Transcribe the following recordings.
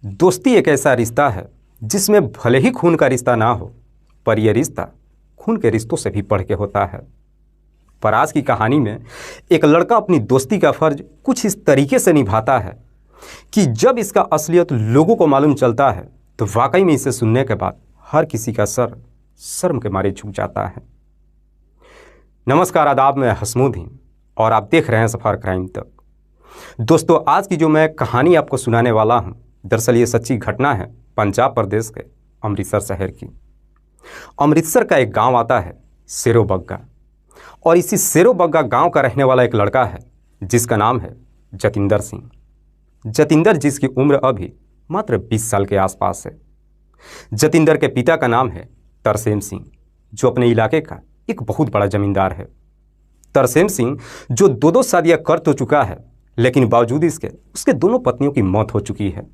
दोस्ती एक ऐसा रिश्ता है जिसमें भले ही खून का रिश्ता ना हो, पर यह रिश्ता खून के रिश्तों से भी बढ़ के होता है। पर आज की कहानी में एक लड़का अपनी दोस्ती का फर्ज कुछ इस तरीके से निभाता है कि जब इसका असलियत लोगों को मालूम चलता है तो वाकई में इसे सुनने के बाद हर किसी का सर शर्म के मारे झुक जाता है। नमस्कार, आदाब, मैं हसमुद्दीन और आप देख रहे हैं सफ़र क्राइम तक। दोस्तों, आज की जो मैं कहानी आपको सुनाने वाला हूं, दरअसल ये सच्ची घटना है पंजाब प्रदेश के अमृतसर शहर की। अमृतसर का एक गांव आता है सेरोबग्गा, और इसी सेरोबग्गा गांव का रहने वाला एक लड़का है जिसका नाम है जतिंदर सिंह। जतिंदर जिसकी उम्र अभी मात्र 20 साल के आसपास है। जतिंदर के पिता का नाम है तरसेम सिंह, जो अपने इलाके का एक बहुत बड़ा जमींदार है। तरसेम सिंह जो दो शादियां कर तो चुका है, लेकिन बावजूद इसके उसके दोनों पत्नियों की मौत हो चुकी है।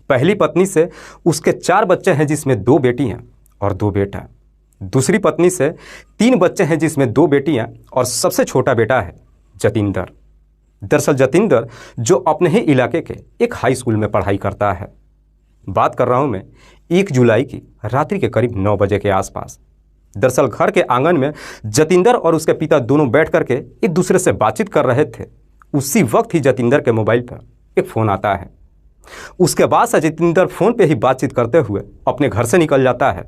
पहली पत्नी से उसके 4 बच्चे हैं, जिसमें 2 बेटियां और 2 बेटा। दूसरी पत्नी से 3 बच्चे हैं, जिसमें 2 बेटियां और सबसे छोटा बेटा है जतिंदर। दरअसल जतिंदर जो अपने ही इलाके के एक हाई स्कूल में पढ़ाई करता है। बात कर रहा हूं मैं 1 जुलाई की रात्रि के करीब 9 बजे के आसपास। दरअसल घर के आंगन में जतिंदर और उसके पिता दोनों बैठ करके एक दूसरे से बातचीत कर रहे थे। उसी वक्त ही जतिंदर के मोबाइल पर एक फ़ोन आता है। उसके बाद से जतिंदर फ़ोन पे ही बातचीत करते हुए अपने घर से निकल जाता है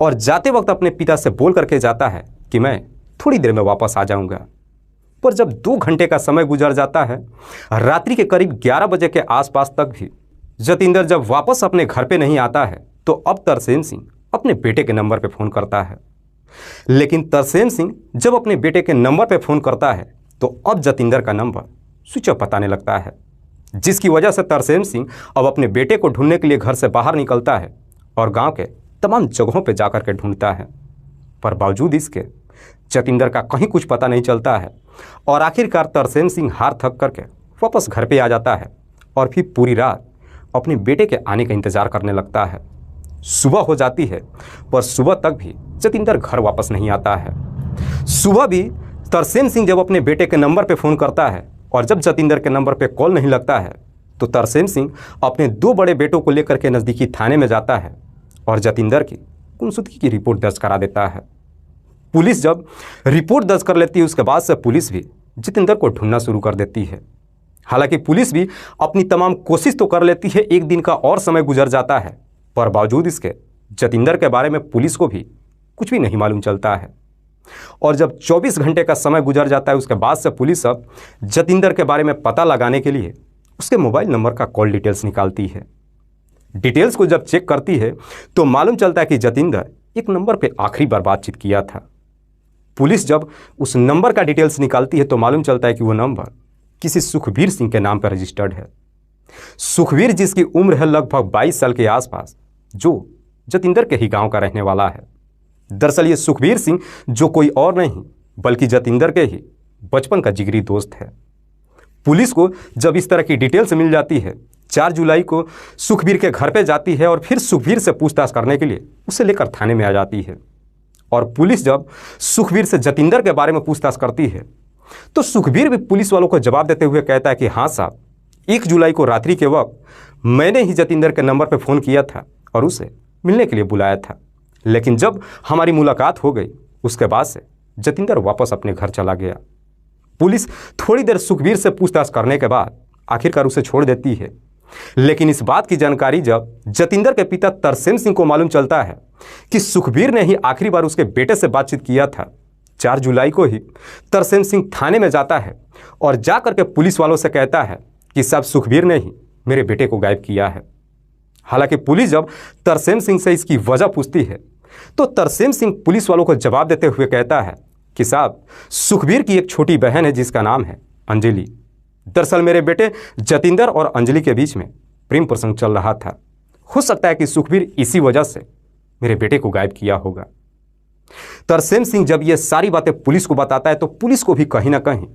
और जाते वक्त अपने पिता से बोल करके जाता है कि मैं थोड़ी देर में वापस आ जाऊंगा। पर जब 2 घंटे का समय गुजर जाता है, रात्रि के करीब 11 बजे के आसपास तक भी जतिंदर जब वापस अपने घर पे नहीं आता है, तो अब तरसेम सिंह अपने बेटे के नंबर पे फ़ोन करता है। लेकिन तरसेम सिंह जब अपने बेटे के नंबर पे फ़ोन करता है तो अब जतिंदर का नंबर स्विच ऑफ बताने लगता है, जिसकी वजह से तरसेम सिंह अब अपने बेटे को ढूंढने के लिए घर से बाहर निकलता है और गांव के तमाम जगहों पे जाकर के ढूंढता है। पर बावजूद इसके जतिंदर का कहीं कुछ पता नहीं चलता है और आखिरकार तरसेम सिंह हार थक करके वापस घर पे आ जाता है और फिर पूरी रात अपने बेटे के आने का इंतज़ार करने लगता है। सुबह हो जाती है, पर सुबह तक भी जतिंदर घर वापस नहीं आता है। सुबह भी तरसेम सिंह जब अपने बेटे के नंबर पे फ़ोन करता है और जब जतिंदर के नंबर पे कॉल नहीं लगता है, तो तरसेम सिंह अपने 2 बड़े बेटों को लेकर के नज़दीकी थाने में जाता है और जतिंदर की गुमशुदगी की रिपोर्ट दर्ज करा देता है। पुलिस जब रिपोर्ट दर्ज कर लेती है, उसके बाद से पुलिस भी जतिंदर को ढूंढना शुरू कर देती है। हालांकि पुलिस भी अपनी तमाम कोशिश तो कर लेती है, एक दिन का और समय गुजर जाता है, पर बावजूद इसके जतिंदर के बारे में पुलिस को भी कुछ भी नहीं मालूम चलता है। और जब 24 घंटे का समय गुजर जाता है, उसके बाद से पुलिस अब जतिंदर के बारे में पता लगाने के लिए उसके मोबाइल नंबर का कॉल डिटेल्स निकालती है। डिटेल्स को जब चेक करती है तो मालूम चलता है कि जतिंदर एक नंबर पे आखिरी बार बातचीत किया था। पुलिस जब उस नंबर का डिटेल्स निकालती है तो मालूम चलता है कि वो नंबर किसी सुखबीर सिंह के नाम पर रजिस्टर्ड है। सुखबीर जिसकी उम्र है लगभग 22 साल के आसपास, जो जतिंदर के ही गांव का रहने वाला है। दरअसल ये सुखबीर सिंह जो कोई और नहीं बल्कि जतिंदर के ही बचपन का जिगरी दोस्त है। पुलिस को जब इस तरह की डिटेल्स मिल जाती है, 4 जुलाई को सुखबीर के घर पे जाती है और फिर सुखबीर से पूछताछ करने के लिए उसे लेकर थाने में आ जाती है। और पुलिस जब सुखबीर से जतिंदर के बारे में पूछताछ करती है तो सुखबीर भी पुलिस वालों को जवाब देते हुए कहता है कि हाँ साहब, 1 जुलाई को रात्रि के वक्त मैंने ही जतिंदर के नंबर पर फ़ोन किया था और उसे मिलने के लिए बुलाया था, लेकिन जब हमारी मुलाकात हो गई उसके बाद से जतिंदर वापस अपने घर चला गया। पुलिस थोड़ी देर सुखबीर से पूछताछ करने के बाद आखिरकार उसे छोड़ देती है। लेकिन इस बात की जानकारी जब जतिंदर के पिता तरसेम सिंह को मालूम चलता है कि सुखबीर ने ही आखिरी बार उसके बेटे से बातचीत किया था, 4 जुलाई को ही तरसेम सिंह थाने में जाता है और जा करके पुलिस वालों से कहता है कि साहब, सुखबीर ने ही मेरे बेटे को गायब किया है। हालांकि पुलिस जब तरसेम सिंह से इसकी वजह पूछती है तो तरसेम सिंह पुलिस वालों को जवाब देते हुए कहता है कि साहब, सुखबीर की एक छोटी बहन है जिसका नाम है अंजलि। दरअसल मेरे बेटे जतिंदर और अंजलि के बीच में प्रेम प्रसंग चल रहा था। हो सकता है कि सुखबीर इसी वजह से मेरे बेटे को गायब किया होगा। तरसेम सिंह जब ये सारी बातें पुलिस को बताता है तो पुलिस को भी कहीं ना कहीं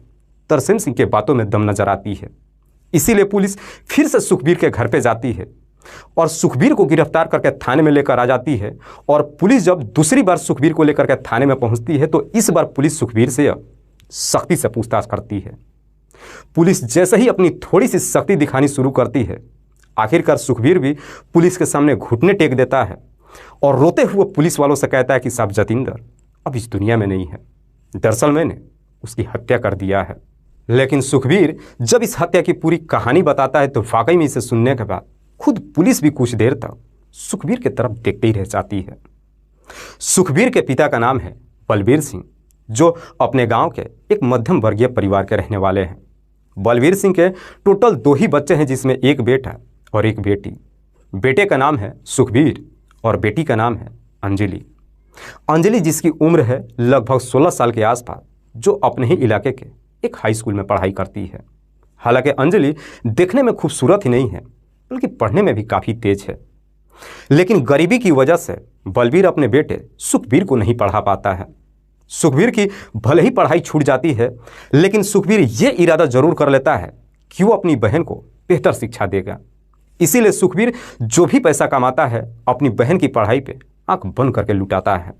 तरसेम सिंह के बातों में दम नजर आती है। इसीलिए पुलिस फिर से सुखबीर के घर पे जाती है और सुखबीर को गिरफ्तार करके थाने में लेकर आ जाती है। और पुलिस जब दूसरी बार सुखबीर को लेकर के थाने में पहुंचती है तो इस बार पुलिस सुखबीर से अब सख्ती से पूछताछ करती है। पुलिस जैसे ही अपनी थोड़ी सी सख्ती दिखानी शुरू करती है, आखिरकार सुखबीर भी पुलिस के सामने घुटने टेक देता है और रोते हुए पुलिस वालों से कहता है कि साहब जतिंदर अब इस दुनिया में नहीं है, दरअसल मैंने उसकी हत्या कर दिया है। लेकिन सुखबीर जब इस हत्या की पूरी कहानी बताता है तो वाकई में इसे सुनने के बाद खुद पुलिस भी कुछ देर तक सुखबीर की तरफ देखते ही रह जाती है। सुखबीर के पिता का नाम है बलबीर सिंह, जो अपने गांव के एक मध्यम वर्गीय परिवार के रहने वाले हैं। बलबीर सिंह के टोटल 2 ही बच्चे हैं, जिसमें एक बेटा और एक बेटी। बेटे का नाम है सुखबीर और बेटी का नाम है अंजलि। अंजलि जिसकी उम्र है लगभग 16 साल के आसपास, जो अपने ही इलाके के एक हाई स्कूल में पढ़ाई करती है। हालांकि अंजलि देखने में खूबसूरत ही नहीं है बल्कि पढ़ने में भी काफ़ी तेज है, लेकिन गरीबी की वजह से बलबीर अपने बेटे सुखबीर को नहीं पढ़ा पाता है। सुखबीर की भले ही पढ़ाई छूट जाती है, लेकिन सुखबीर ये इरादा जरूर कर लेता है कि वो अपनी बहन को बेहतर शिक्षा देगा। इसीलिए सुखबीर जो भी पैसा कमाता है अपनी बहन की पढ़ाई पे आंख बंद करके लुटाता है।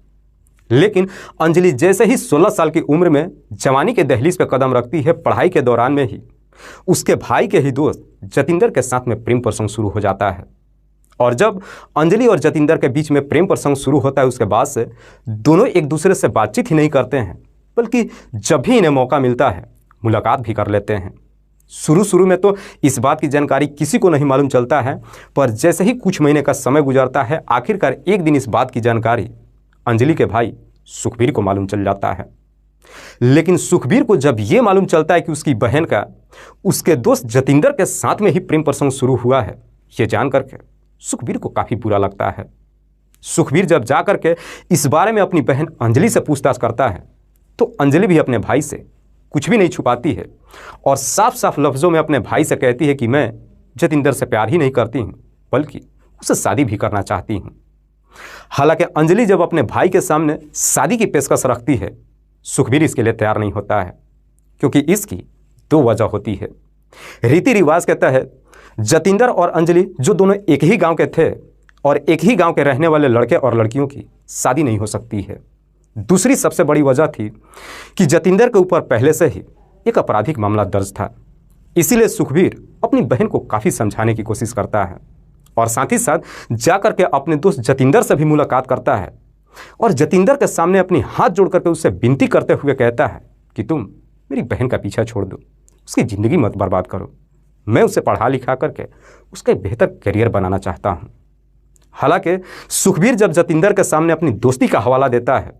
लेकिन अंजलि जैसे ही 16 साल की उम्र में जवानी के दहलीज पे कदम रखती है, पढ़ाई के दौरान में ही उसके भाई के ही दोस्त जतिंदर के साथ में प्रेम प्रसंग शुरू हो जाता है। और जब अंजलि और जतिंदर के बीच में प्रेम प्रसंग शुरू होता है, उसके बाद से दोनों एक दूसरे से बातचीत ही नहीं करते हैं, बल्कि जब भी इन्हें मौका मिलता है मुलाकात भी कर लेते हैं। शुरू में तो इस बात की जानकारी किसी को नहीं मालूम चलता है, पर जैसे ही कुछ महीने का समय गुजरता है, आखिरकार एक दिन इस बात की जानकारी अंजलि के भाई सुखबीर को मालूम चल जाता है। लेकिन सुखबीर को जब ये मालूम चलता है कि उसकी बहन का उसके दोस्त जतिंदर के साथ में ही प्रेम प्रसंग शुरू हुआ है, ये जान करके सुखबीर को काफ़ी बुरा लगता है। सुखबीर जब जा करके इस बारे में अपनी बहन अंजलि से पूछताछ करता है, तो अंजलि भी अपने भाई से कुछ भी नहीं छुपाती है और साफ साफ लफ्ज़ों में अपने भाई से कहती है कि मैं जतिंदर से प्यार ही नहीं करती हूँ, बल्कि उससे शादी भी करना चाहती हूँ। हालांकि अंजलि जब अपने भाई के सामने शादी की पेशकश रखती है, सुखबीर इसके लिए तैयार नहीं होता है, क्योंकि इसकी 2 वजह होती है। रीति रिवाज के तहत जतिंदर और अंजलि, जो दोनों एक ही गांव के थे और एक ही गांव के रहने वाले लड़के और लड़कियों की शादी नहीं हो सकती है। दूसरी सबसे बड़ी वजह थी कि जतिंदर के ऊपर पहले से ही एक आपराधिक मामला दर्ज था। इसीलिए सुखबीर अपनी बहन को काफ़ी समझाने की कोशिश करता है और साथ ही साथ जाकर के अपने दोस्त जतिंदर से भी मुलाकात करता है और जतिंदर के सामने अपनी हाथ जोड़ करके उससे विनती करते हुए कहता है कि तुम मेरी बहन का पीछा छोड़ दो, उसकी ज़िंदगी मत बर्बाद करो, मैं उसे पढ़ा लिखा करके उसका बेहतर करियर बनाना चाहता हूँ। हालांकि सुखबीर जब जतिंदर के सामने अपनी दोस्ती का हवाला देता है,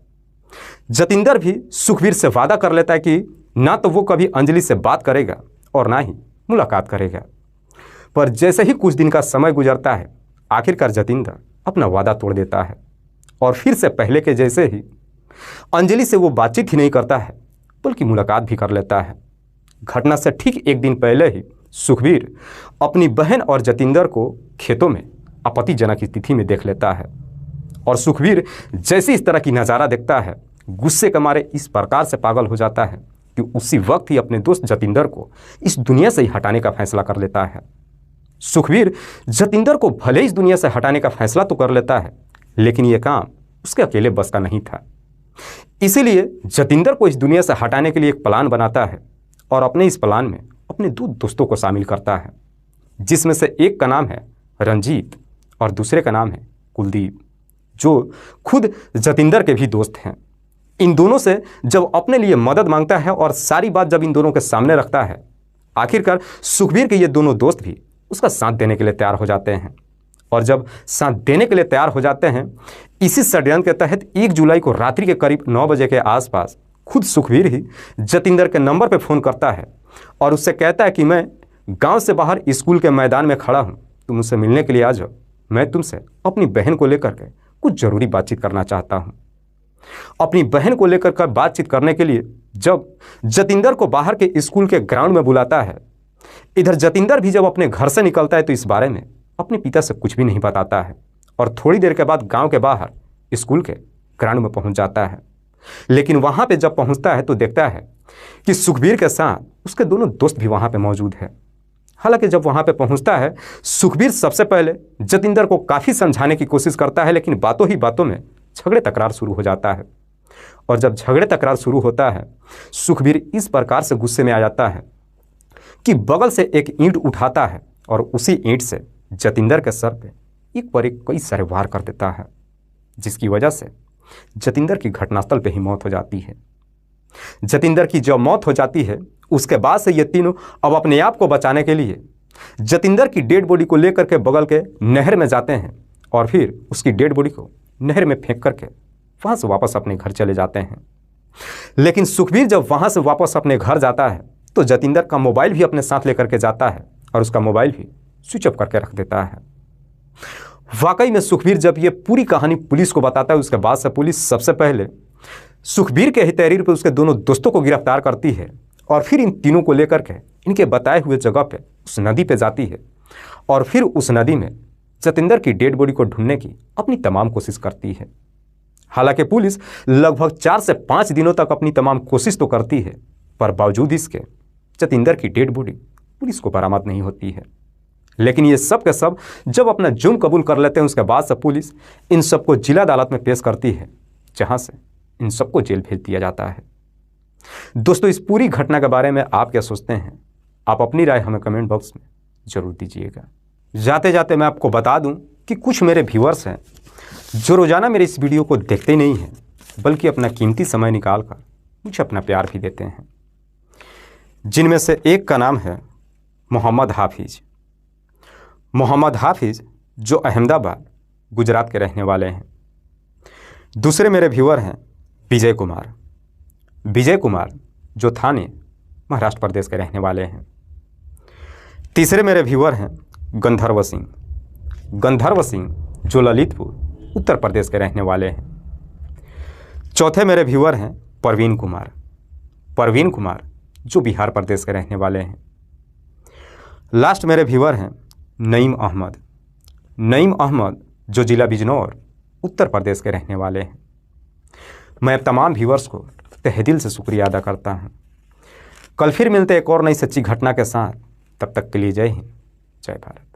जतिंदर भी सुखबीर से वादा कर लेता है कि ना तो वो कभी अंजलि से बात करेगा और ना ही मुलाकात करेगा। पर जैसे ही कुछ दिन का समय गुजरता है, आखिरकार जतिंदर अपना वादा तोड़ देता है और फिर से पहले के जैसे ही अंजलि से वो बातचीत ही नहीं करता है, बल्कि मुलाकात भी कर लेता है। घटना से ठीक एक दिन पहले ही सुखबीर अपनी बहन और जतिंदर को खेतों में आपत्तिजनक स्थिति में देख लेता है और सुखबीर जैसे इस तरह की नज़ारा देखता है, गुस्से के मारे इस प्रकार से पागल हो जाता है कि उसी वक्त ही अपने दोस्त जतिंदर को इस दुनिया से ही हटाने का फैसला कर लेता है। सुखबीर जतिंदर को भले इस दुनिया से हटाने का फैसला तो कर लेता है, लेकिन यह काम उसके अकेले बस का नहीं था। इसीलिए जतिंदर को इस दुनिया से हटाने के लिए एक प्लान बनाता है और अपने इस प्लान में अपने 2 दोस्तों को शामिल करता है, जिसमें से एक का नाम है रंजीत और दूसरे का नाम है कुलदीप, जो खुद जतिंदर के भी दोस्त हैं। इन दोनों से जब अपने लिए मदद मांगता है और सारी बात जब इन दोनों के सामने रखता है, आखिरकार सुखबीर के ये दोनों दोस्त भी उसका साथ देने के लिए तैयार हो जाते हैं। और जब साथ देने के लिए तैयार हो जाते हैं, इसी षड्यंत्र के तहत 1 जुलाई को रात्रि के करीब 9 बजे के आसपास खुद सुखबीर ही जतिंदर के नंबर पर फ़ोन करता है और उससे कहता है कि मैं गांव से बाहर स्कूल के मैदान में खड़ा हूं, तुम मुझसे मिलने के लिए आ जाओ, मैं तुमसे अपनी बहन को लेकर के कुछ ज़रूरी बातचीत करना चाहता हूं। अपनी बहन को लेकर कर बातचीत करने के लिए जब जतिंदर को बाहर के स्कूल के ग्राउंड में बुलाता है, इधर जतिंदर भी जब अपने घर से निकलता है तो इस बारे में अपने पिता से कुछ भी नहीं बताता है और थोड़ी देर के बाद गांव के बाहर स्कूल के ग्राउंड में पहुंच जाता है। लेकिन वहां पे जब पहुंचता है तो देखता है कि सुखबीर के साथ उसके दोनों दोस्त भी वहां पे मौजूद है। हालांकि जब वहां पे पहुंचता है, सुखबीर सबसे पहले जतिंदर को काफ़ी समझाने की कोशिश करता है, लेकिन बातों ही बातों में झगड़े तकरार शुरू हो जाता है। और जब झगड़े तकरार शुरू होता है, सुखबीर इस प्रकार से गुस्से में आ जाता है कि बगल से एक ईंट उठाता है और उसी ईंट से जतिंदर के सर पे एक पर एक कई सारे वार कर देता है, जिसकी वजह से जतिंदर की घटनास्थल पे ही मौत हो जाती है। जतिंदर की जब मौत हो जाती है उसके बाद से ये तीनों अब अपने आप को बचाने के लिए जतिंदर की डेड बॉडी को लेकर के बगल के नहर में जाते हैं और फिर उसकी डेड बॉडी को नहर में फेंक करके वहाँ से वापस अपने घर चले जाते हैं। लेकिन सुखबीर जब वहाँ से वापस अपने घर जाता है तो जतिंदर का मोबाइल भी अपने साथ लेकर के जाता है और उसका मोबाइल भी स्विच ऑफ करके रख देता है। वाकई में सुखबीर जब ये पूरी कहानी पुलिस को बताता है उसके बाद से पुलिस सबसे पहले सुखबीर के ही तहरीर पर उसके दोनों दोस्तों को गिरफ्तार करती है और फिर इन तीनों को लेकर के इनके बताए हुए जगह पे उस नदी पे जाती है और फिर उस नदी में जतिंदर की डेड बॉडी को ढूंढने की अपनी तमाम कोशिश करती है। हालांकि पुलिस लगभग 4 से 5 दिनों तक अपनी तमाम कोशिश तो करती है, पर बावजूद इसके जतिंदर की डेड बॉडी पुलिस को बरामद नहीं होती है। लेकिन ये सब के सब जब अपना जुर्म कबूल कर लेते हैं उसके बाद से पुलिस इन सबको जिला अदालत में पेश करती है, जहां से इन सबको जेल भेज दिया जाता है। दोस्तों, इस पूरी घटना के बारे में आप क्या सोचते हैं? आप अपनी राय हमें कमेंट बॉक्स में जरूर दीजिएगा। जाते जाते मैं आपको बता दूं कि कुछ मेरे व्यूअर्स हैं जो रोज़ाना मेरे इस वीडियो को देखते नहीं हैं, बल्कि अपना कीमती समय निकाल कर मुझे अपना प्यार भी देते हैं, जिनमें से एक का नाम है मोहम्मद हाफिज़। मोहम्मद हाफिज़ जो अहमदाबाद गुजरात के रहने वाले हैं। दूसरे मेरे व्यूअर हैं विजय कुमार। विजय कुमार जो थाने महाराष्ट्र प्रदेश के रहने वाले हैं। तीसरे मेरे व्यूअर हैं गंधर्व सिंह। गंधर्व सिंह जो ललितपुर उत्तर प्रदेश के रहने वाले हैं। चौथे मेरे व्यूअर हैं परवीन कुमार। परवीन कुमार जो बिहार प्रदेश के रहने वाले हैं। लास्ट मेरे व्यूअर हैं नईम अहमद। नईम अहमद जो जिला बिजनौर उत्तर प्रदेश के रहने वाले हैं। मैं तमाम व्यूअर्स को तहे दिल से शुक्रिया अदा करता हूं। कल फिर मिलते एक और नई सच्ची घटना के साथ। तब तक के लिए जय हिंद, जय भारत।